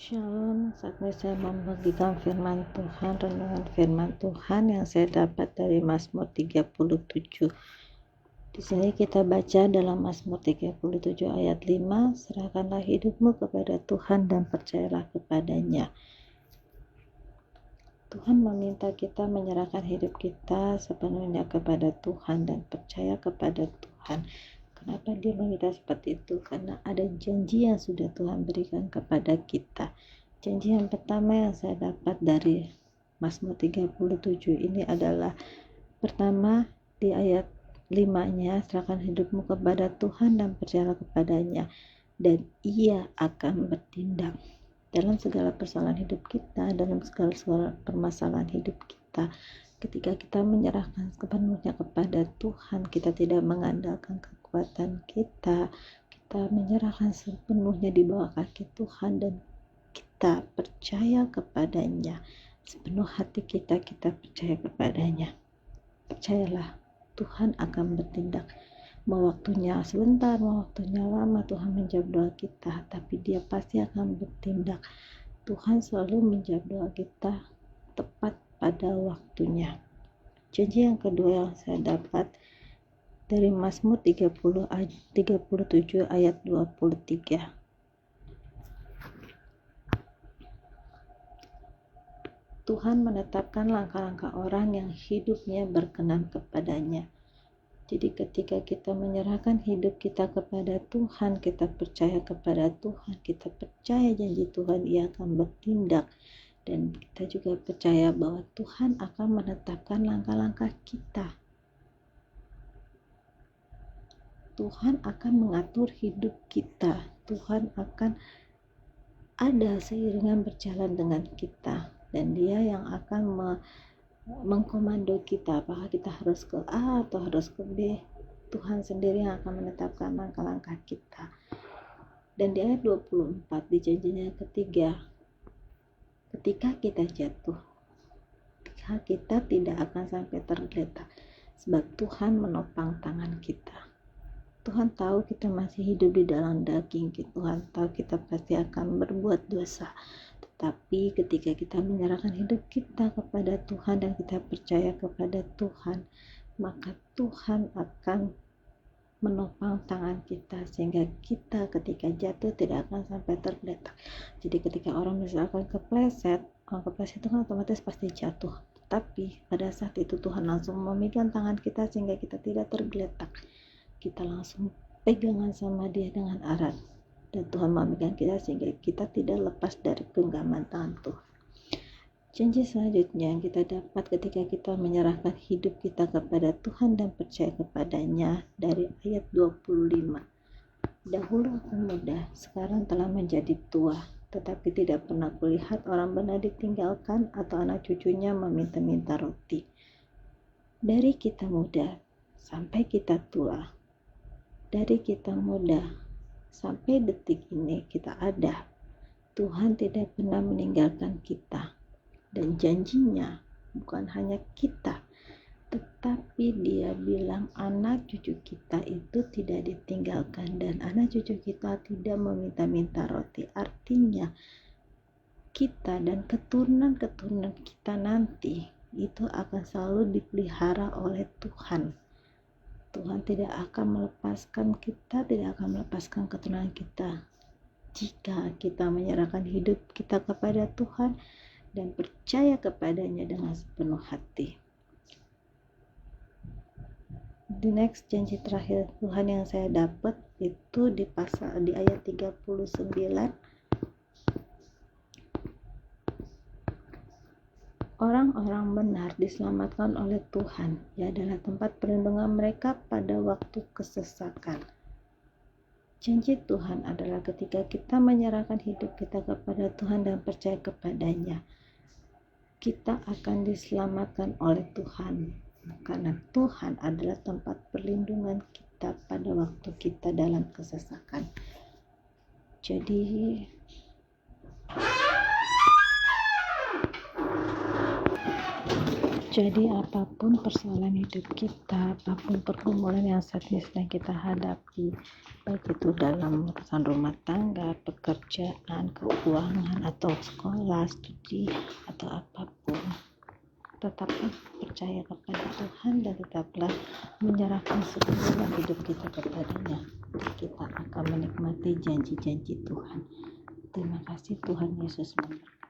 Shalom, saat ini saya membagikan firman Tuhan, renungan firman Tuhan yang saya dapat dari Mazmur 37. Di sini kita baca dalam Mazmur 37 ayat 5, serahkanlah hidupmu kepada Tuhan dan percayalah kepadanya. Tuhan meminta kita menyerahkan hidup kita sepenuhnya kepada Tuhan dan percaya kepada Tuhan. Kenapa dia meminta seperti itu? Karena ada janji yang sudah Tuhan berikan kepada kita. Janji yang pertama yang saya dapat dari Mazmur 37 ini adalah pertama di ayat 5-nya, serahkan hidupmu kepada Tuhan dan percayalah kepadanya dan Ia akan bertindak. Dalam segala persoalan hidup kita, dalam segala permasalahan hidup kita, ketika kita menyerahkan sepenuhnya kepada Tuhan, kita tidak mengandalkan kekuatan kita menyerahkan sepenuhnya di bawah kaki Tuhan dan kita percaya kepadanya, sepenuh hati kita percaya kepadanya. Percayalah, Tuhan akan bertindak. Mau waktunya sebentar, mau waktunya lama, Tuhan menjawab doa kita, tapi Dia pasti akan bertindak. Tuhan selalu menjawab doa kita tepat pada waktunya. Janji yang kedua yang saya dapat dari Mazmur 37 ayat 23. Tuhan menetapkan langkah-langkah orang yang hidupnya berkenan kepadanya. Jadi ketika kita menyerahkan hidup kita kepada Tuhan, kita percaya kepada Tuhan, kita percaya janji Tuhan, Ia akan bertindak. Dan kita juga percaya bahwa Tuhan akan menetapkan langkah-langkah kita. Tuhan akan mengatur hidup kita. Tuhan akan ada seiringan berjalan dengan kita. Dan Dia yang akan mengkomando kita, apakah kita harus ke A atau harus ke B. Tuhan sendiri yang akan menetapkan langkah-langkah kita. Dan di ayat 24 di janjinya ketiga, ketika kita jatuh, kita tidak akan sampai tergeletak sebab Tuhan menopang tangan kita. Tuhan tahu kita masih hidup di dalam daging, Tuhan tahu kita pasti akan berbuat dosa. Tapi ketika kita menyerahkan hidup kita kepada Tuhan dan kita percaya kepada Tuhan, maka Tuhan akan menopang tangan kita sehingga kita ketika jatuh tidak akan sampai tergeletak. Jadi ketika orang misalkan kepleset itu kan otomatis pasti jatuh. Tapi pada saat itu Tuhan langsung memegang tangan kita sehingga kita tidak tergeletak. Kita langsung pegangan sama Dia dengan erat. Dan Tuhan memegang kita sehingga kita tidak lepas dari genggaman tangan Tuhan. Janji selanjutnya yang kita dapat ketika kita menyerahkan hidup kita kepada Tuhan dan percaya kepadanya dari ayat 25. Dahulu aku muda, sekarang telah menjadi tua, tetapi tidak pernah kulihat orang benar ditinggalkan atau anak cucunya meminta-minta roti. Dari kita muda sampai kita tua, dari kita muda sampai detik ini kita ada, Tuhan tidak pernah meninggalkan kita. Dan janjinya bukan hanya kita, tetapi Dia bilang anak cucu kita itu tidak ditinggalkan dan anak cucu kita tidak meminta-minta roti. Artinya kita dan keturunan-keturunan kita nanti itu akan selalu dipelihara oleh Tuhan. Tuhan tidak akan melepaskan kita, tidak akan melepaskan keturunan kita jika kita menyerahkan hidup kita kepada Tuhan dan percaya kepadanya dengan sepenuh hati. The next janji terakhir Tuhan yang saya dapat itu di ayat 39. Orang-orang benar diselamatkan oleh Tuhan. Ia adalah tempat perlindungan mereka pada waktu kesesakan. Janji Tuhan adalah ketika kita menyerahkan hidup kita kepada Tuhan dan percaya kepadanya, kita akan diselamatkan oleh Tuhan. Karena Tuhan adalah tempat perlindungan kita pada waktu kita dalam kesesakan. Jadi Jadi apapun persoalan hidup kita, apapun pergumulan yang saat ini sedang kita hadapi, baik itu dalam urusan rumah tangga, pekerjaan, keuangan, atau sekolah, studi, atau apapun, tetaplah percaya kepada Tuhan dan tetaplah menyerahkan seluruh hidup kita kepadanya. Kita akan menikmati janji-janji Tuhan. Terima kasih, Tuhan Yesus memberkati.